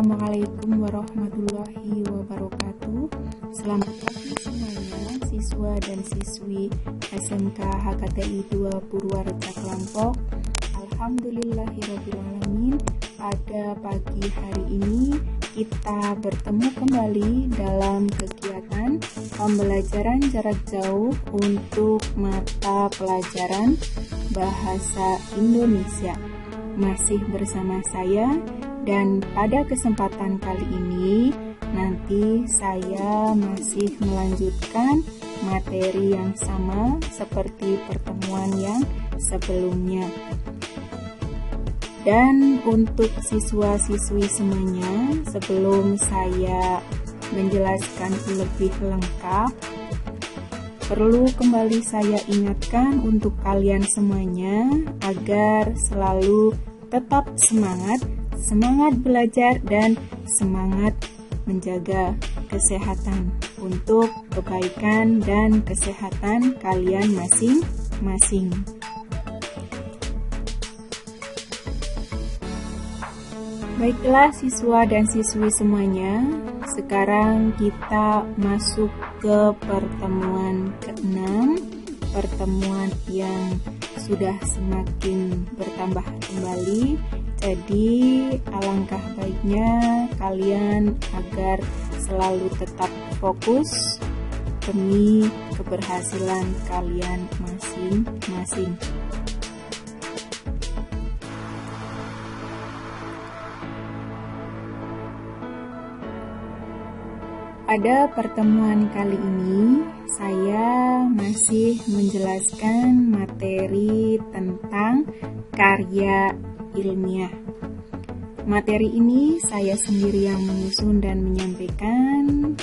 Assalamualaikum warahmatullahi wabarakatuh. Selamat pagi semuanya, siswa dan siswi SMK HKTI 2 Purwareja Kelompok. Alhamdulillahirrabbilalamin. Pada pagi hari ini kita bertemu kembali dalam kegiatan pembelajaran jarak jauh untuk mata pelajaran Bahasa Indonesia. Masih bersama saya, dan pada kesempatan kali ini nanti saya masih melanjutkan materi yang sama seperti pertemuan yang sebelumnya. Dan untuk siswa-siswi semuanya, sebelum saya menjelaskan lebih lengkap, perlu kembali saya ingatkan untuk kalian semuanya agar selalu tetap semangat belajar dan semangat menjaga kesehatan untuk kebaikan dan kesehatan kalian masing-masing. Baiklah siswa dan siswi semuanya, sekarang kita masuk ke pertemuan ke-6, pertemuan yang sudah semakin bertambah kembali. Jadi alangkah baiknya kalian agar selalu tetap fokus demi keberhasilan kalian masing-masing. Pada pertemuan kali ini, saya masih menjelaskan materi tentang karya ilmiah. Materi ini saya sendiri yang menyusun dan menyampaikan,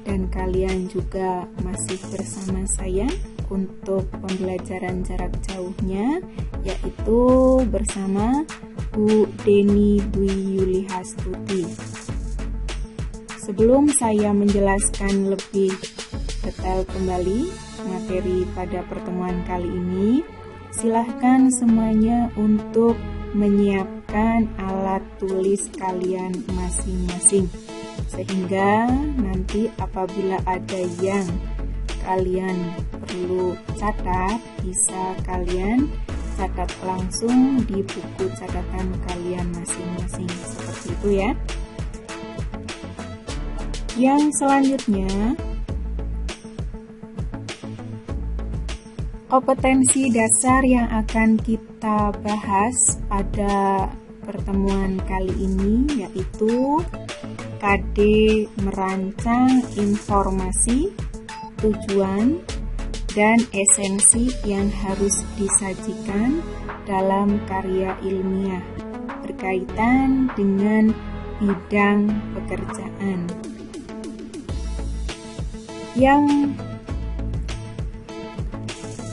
dan kalian juga masih bersama saya untuk pembelajaran jarak jauhnya, yaitu bersama Bu Deni Dwi Yulihastuti. Sebelum saya menjelaskan lebih detail kembali materi pada pertemuan kali ini, silahkan semuanya untuk menyiapkan alat tulis kalian masing-masing, sehingga nanti apabila ada yang kalian perlu catat, bisa kalian catat langsung di buku catatan kalian masing-masing, seperti itu ya. Yang selanjutnya, kompetensi dasar yang akan kita bahas pada pertemuan kali ini yaitu KD merancang informasi, tujuan, dan esensi yang harus disajikan dalam karya ilmiah berkaitan dengan bidang pekerjaan. Yang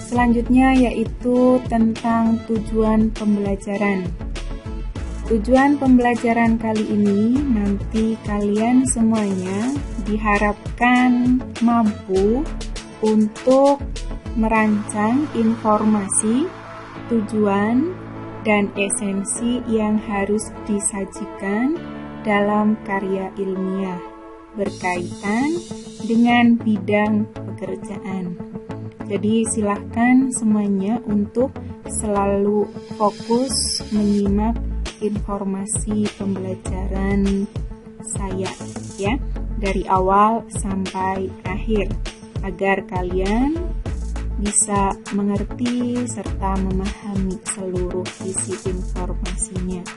selanjutnya yaitu tentang tujuan pembelajaran. Tujuan pembelajaran kali ini nanti kalian semuanya diharapkan mampu untuk merancang informasi, tujuan, dan esensi yang harus disajikan dalam karya ilmiah berkaitan dengan bidang pekerjaan. Jadi silahkan semuanya untuk selalu fokus menyimak informasi pembelajaran saya ya, dari awal sampai akhir, agar kalian bisa mengerti serta memahami seluruh isi informasinya.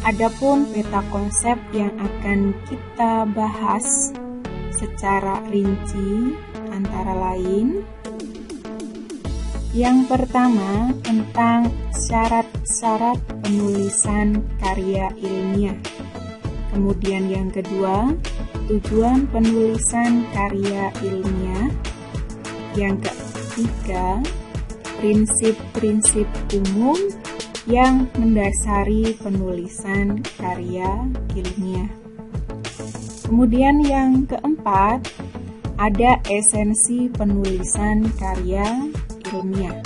Adapun peta konsep yang akan kita bahas secara rinci antara lain, yang pertama tentang syarat-syarat penulisan karya ilmiah. Kemudian yang kedua, tujuan penulisan karya ilmiah. Yang ketiga, prinsip-prinsip umum yang mendasari penulisan karya ilmiah. Kemudian yang keempat, ada esensi penulisan karya ilmiah.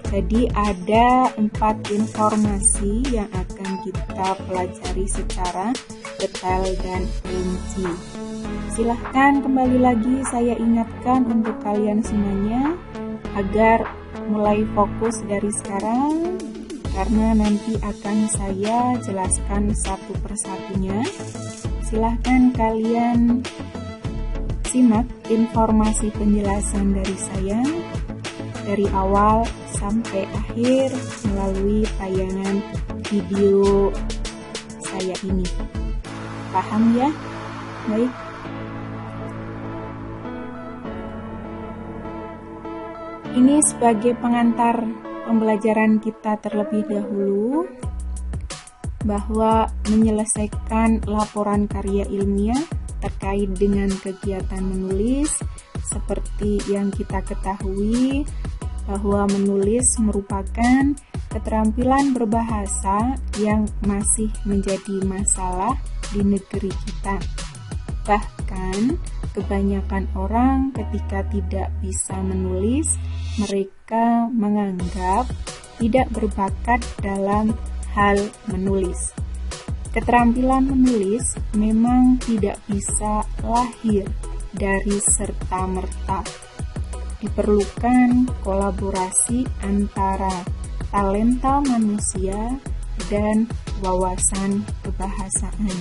Jadi ada 4 informasi yang akan kita pelajari secara detail dan rinci. Silahkan kembali lagi saya ingatkan untuk kalian semuanya agar mulai fokus dari sekarang, karena nanti akan saya jelaskan satu persatunya. Silahkan kalian simak informasi penjelasan dari saya dari awal sampai akhir melalui tayangan video saya ini. Paham ya? Baik. Ini sebagai pengantar pembelajaran kita terlebih dahulu, bahwa menyelesaikan laporan karya ilmiah terkait dengan kegiatan menulis, seperti yang kita ketahui bahwa menulis merupakan keterampilan berbahasa yang masih menjadi masalah di negeri kita. Bahkan kebanyakan orang ketika tidak bisa menulis, mereka menganggap tidak berbakat dalam hal menulis. Keterampilan menulis memang tidak bisa lahir dari serta-merta. Diperlukan kolaborasi antara talenta manusia dan wawasan kebahasaan.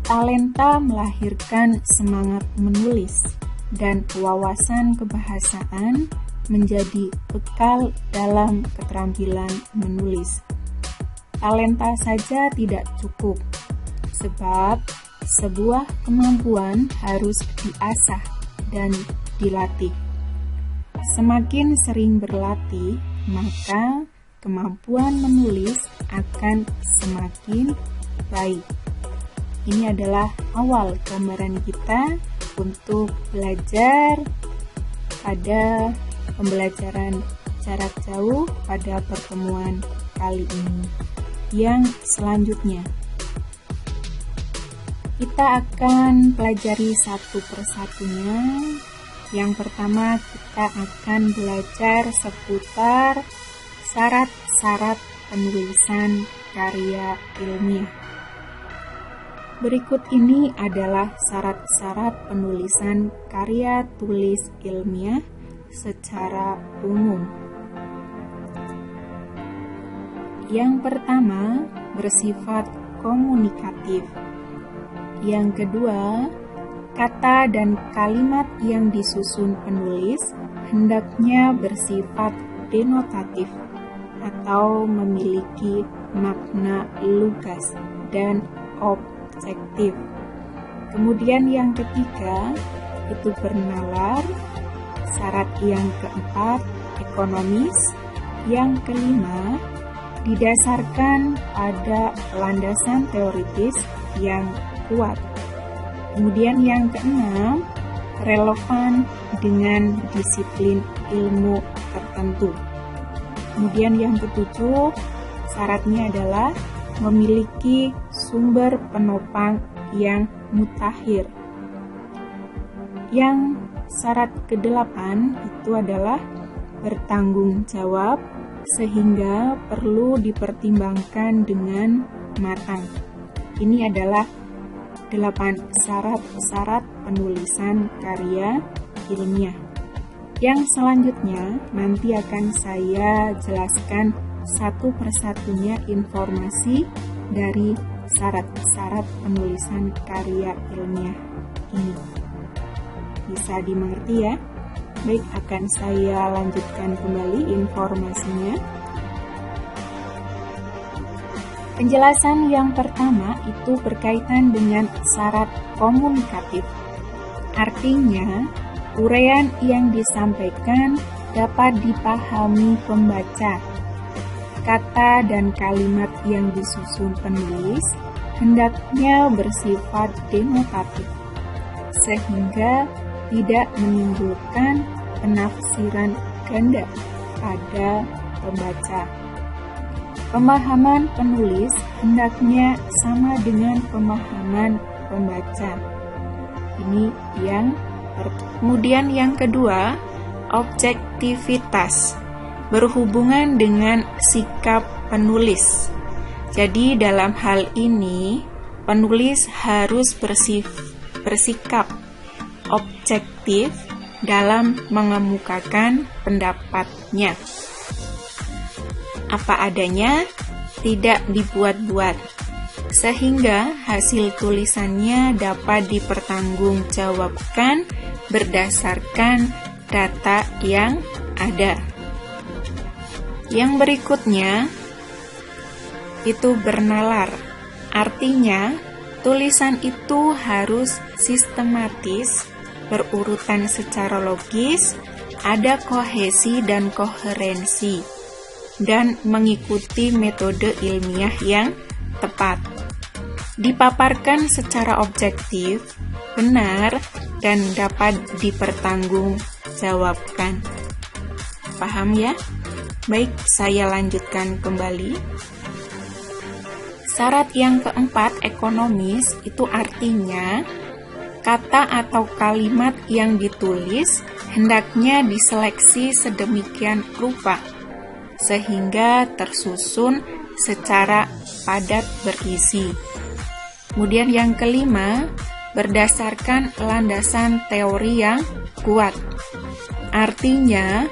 Talenta melahirkan semangat menulis, dan wawasan kebahasaan menjadi bekal dalam keterampilan menulis. Talenta saja tidak cukup, sebab sebuah kemampuan harus diasah dan dilatih. Semakin sering berlatih, maka kemampuan menulis akan semakin baik. Ini adalah awal gambaran kita untuk belajar pada pembelajaran jarak jauh pada pertemuan kali ini. Yang selanjutnya, kita akan pelajari satu persatunya. Yang pertama, kita akan belajar seputar syarat-syarat penulisan karya ilmiah. Berikut ini adalah syarat-syarat penulisan karya tulis ilmiah secara umum. Yang pertama, bersifat komunikatif. Yang kedua, kata dan kalimat yang disusun penulis hendaknya bersifat denotatif atau memiliki makna lugas dan objektif. Kemudian yang ketiga itu bernalar. Syarat yang keempat ekonomis. Yang kelima didasarkan pada landasan teoritis yang kuat. Kemudian yang keenam relevan dengan disiplin ilmu tertentu. Kemudian yang ketujuh syaratnya adalah memiliki sumber penopang yang mutakhir. Yang syarat ke-8 itu adalah bertanggung jawab, sehingga perlu dipertimbangkan dengan matang. Ini adalah 8 syarat-syarat penulisan karya ilmiah. Yang selanjutnya nanti akan saya jelaskan satu persatunya informasi dari syarat-syarat penulisan karya ilmiah ini. Bisa dimengerti ya? Baik, akan saya lanjutkan kembali informasinya. Penjelasan yang pertama itu berkaitan dengan syarat komunikatif. Artinya, uraian yang disampaikan dapat dipahami pembaca. Kata dan kalimat yang disusun penulis hendaknya bersifat denotatif, sehingga tidak menimbulkan penafsiran ganda pada pembaca. Pemahaman penulis hendaknya sama dengan pemahaman pembaca. Ini yang kemudian yang kedua, objektivitas. berhubungan dengan sikap penulis. Jadi dalam hal ini, penulis harus bersikap objektif dalam mengemukakan pendapatnya. Apa adanya, tidak dibuat-buat, sehingga hasil tulisannya dapat dipertanggungjawabkan berdasarkan data yang ada. Yang berikutnya itu bernalar. Artinya, tulisan itu harus sistematis, berurutan secara logis, ada kohesi dan koherensi, dan mengikuti metode ilmiah yang tepat. Dipaparkan secara objektif, benar, dan dapat dipertanggungjawabkan. Paham ya? Baik, saya lanjutkan kembali. Syarat yang keempat, ekonomis, itu artinya kata atau kalimat yang ditulis hendaknya diseleksi sedemikian rupa sehingga tersusun secara padat berisi. Kemudian yang kelima, berdasarkan landasan teori yang kuat. Artinya,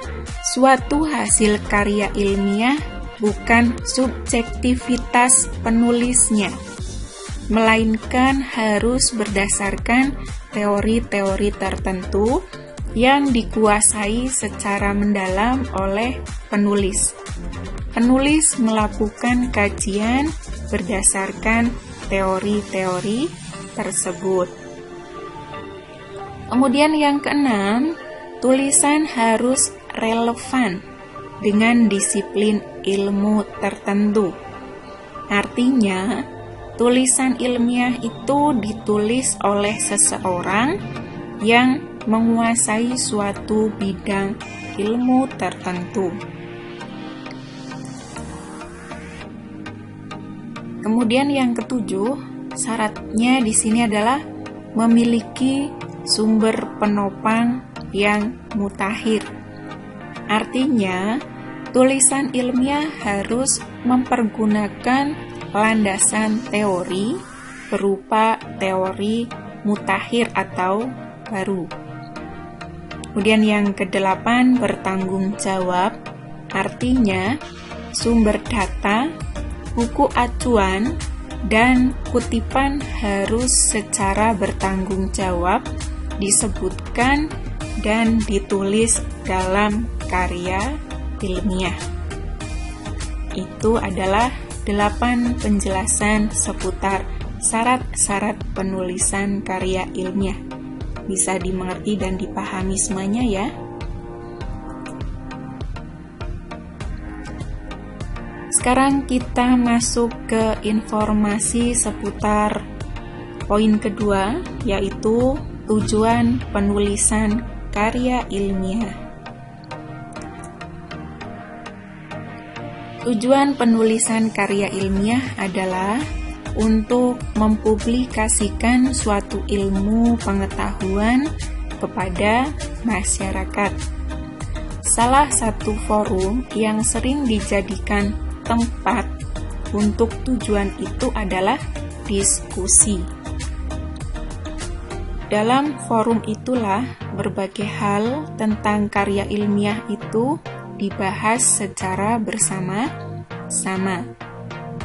suatu hasil karya ilmiah bukan subjektivitas penulisnya, melainkan harus berdasarkan teori-teori tertentu yang dikuasai secara mendalam oleh penulis. Penulis melakukan kajian berdasarkan teori-teori tersebut. Kemudian yang keenam, tulisan harus relevan dengan disiplin ilmu tertentu. Artinya, tulisan ilmiah itu ditulis oleh seseorang yang menguasai suatu bidang ilmu tertentu. Kemudian yang ketujuh, syaratnya di sini adalah memiliki sumber penopang yang mutakhir. Artinya, tulisan ilmiah harus mempergunakan landasan teori berupa teori mutakhir atau baru. Kemudian yang kedelapan, bertanggung jawab. Artinya, sumber data, buku acuan, dan kutipan harus secara bertanggung jawab disebutkan dan ditulis dalam karya ilmiah. Itu adalah 8 penjelasan seputar syarat-syarat penulisan karya ilmiah. Bisa dimengerti dan dipahami semuanya ya. Sekarang kita masuk ke informasi seputar poin kedua, yaitu tujuan penulisan karya ilmiah. Tujuan penulisan karya ilmiah adalah untuk mempublikasikan suatu ilmu pengetahuan kepada masyarakat. Salah satu forum yang sering dijadikan tempat untuk tujuan itu adalah diskusi. Dalam forum itulah berbagai hal tentang karya ilmiah itu dibahas secara bersama-sama.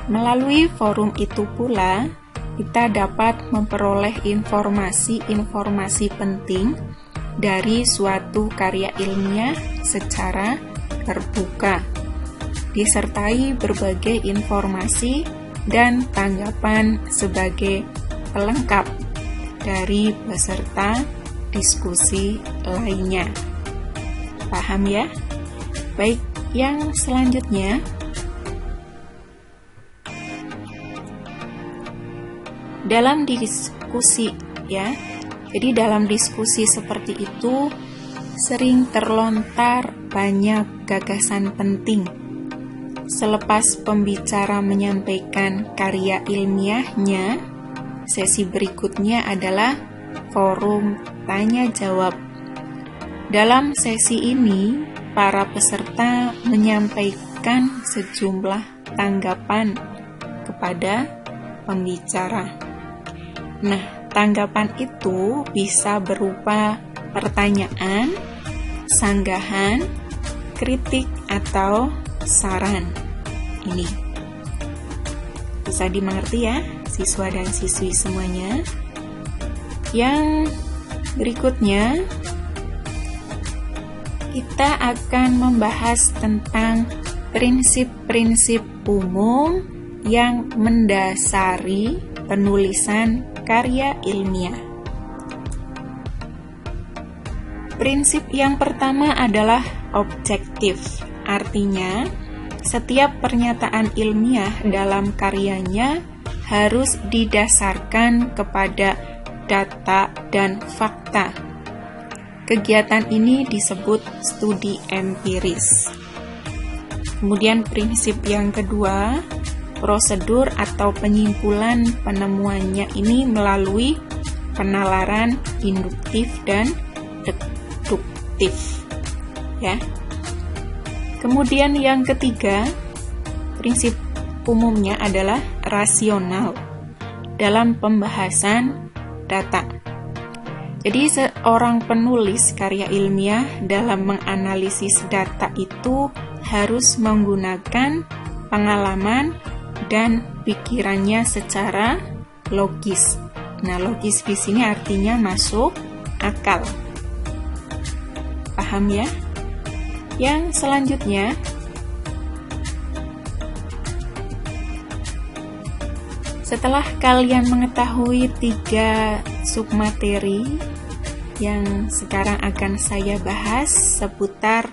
Melalui forum itu pula, kita dapat memperoleh informasi-informasi penting dari suatu karya ilmiah secara terbuka, disertai berbagai informasi dan tanggapan sebagai pelengkap dari peserta diskusi lainnya. Paham ya? Baik, yang selanjutnya, dalam diskusi ya. Jadi dalam diskusi seperti itu sering terlontar banyak gagasan penting. Selepas pembicara menyampaikan karya ilmiahnya, sesi berikutnya adalah forum tanya jawab. Dalam sesi ini, para peserta menyampaikan sejumlah tanggapan kepada pembicara. Nah, tanggapan itu bisa berupa pertanyaan, sanggahan, kritik, atau saran. Ini bisa dimengerti ya, siswa dan siswi semuanya. Yang berikutnya, kita akan membahas tentang prinsip-prinsip umum yang mendasari penulisan karya ilmiah. Prinsip yang pertama adalah objektif. Artinya, setiap pernyataan ilmiah dalam karyanya harus didasarkan kepada data dan fakta. Kegiatan ini disebut studi empiris. Kemudian prinsip yang kedua, prosedur atau penyimpulan penemuannya ini melalui penalaran induktif dan deduktif. Ya. Kemudian yang ketiga, prinsip umumnya adalah rasional dalam pembahasan data. Jadi seorang penulis karya ilmiah dalam menganalisis data itu harus menggunakan pengalaman dan pikirannya secara logis. Nah, logis di sini artinya masuk akal. Paham ya? Yang selanjutnya, setelah kalian mengetahui 3 submateri yang sekarang akan saya bahas seputar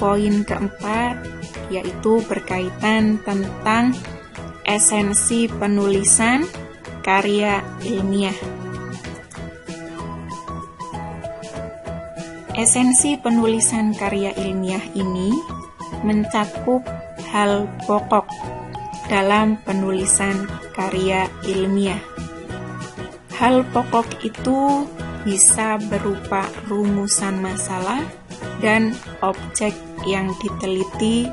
poin keempat, yaitu berkaitan tentang esensi penulisan karya ilmiah. Esensi penulisan karya ilmiah ini mencakup hal pokok dalam penulisan karya ilmiah. Hal pokok itu bisa berupa rumusan masalah dan objek yang diteliti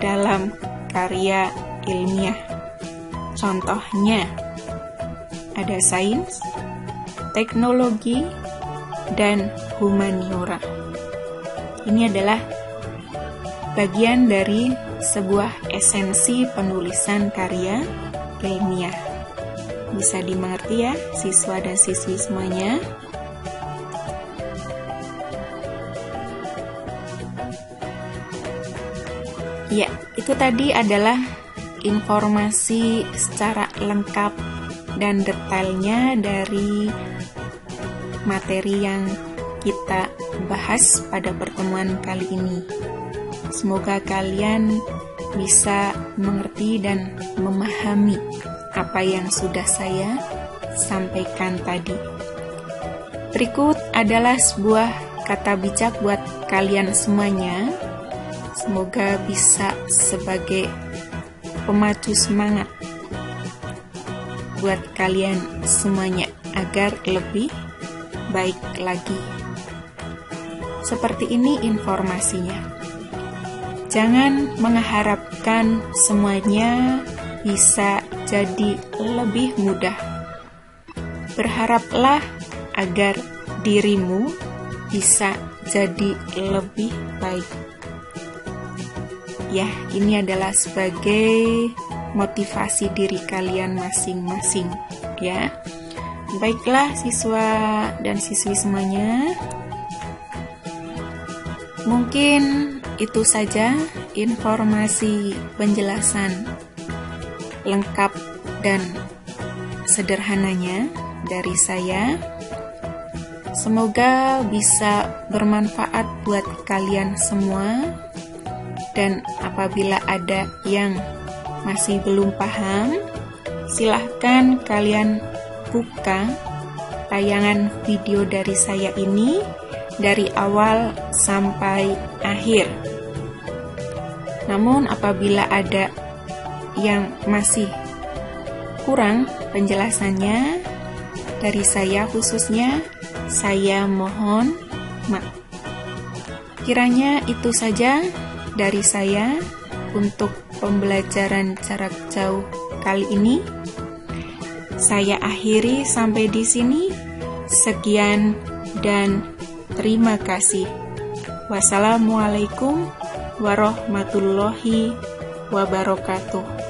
dalam karya ilmiah. Contohnya, ada sains, teknologi, dan humaniora. Ini adalah bagian dari sebuah esensi penulisan karya ilmiah. Bisa dimengerti ya, siswa dan siswi semuanya? Ya, itu tadi adalah informasi secara lengkap dan detailnya dari materi yang kita bahas pada pertemuan kali ini. Semoga kalian bisa mengerti dan memahami apa yang sudah saya sampaikan tadi. Berikut adalah sebuah kata bijak buat kalian semuanya. Semoga bisa sebagai pemacu semangat buat kalian semuanya agar lebih baik lagi. Seperti ini informasinya. Jangan mengharapkan semuanya bisa jadi lebih mudah. Berharaplah agar dirimu bisa jadi lebih baik. Ya, ini adalah sebagai motivasi diri kalian masing-masing, ya. Baiklah siswa dan siswi semuanya. Mungkin itu saja informasi penjelasan lengkap dan sederhananya dari saya. Semoga bisa bermanfaat buat kalian semua. Dan apabila ada yang masih belum paham, silahkan kalian buka tayangan video dari saya ini dari awal sampai akhir. Namun apabila ada yang masih kurang penjelasannya dari saya khususnya, saya mohon maaf. Kiranya itu saja dari saya untuk pembelajaran jarak jauh kali ini. Saya akhiri sampai di sini. Sekian dan terima kasih. Wassalamualaikum warahmatullahi wabarakatuh.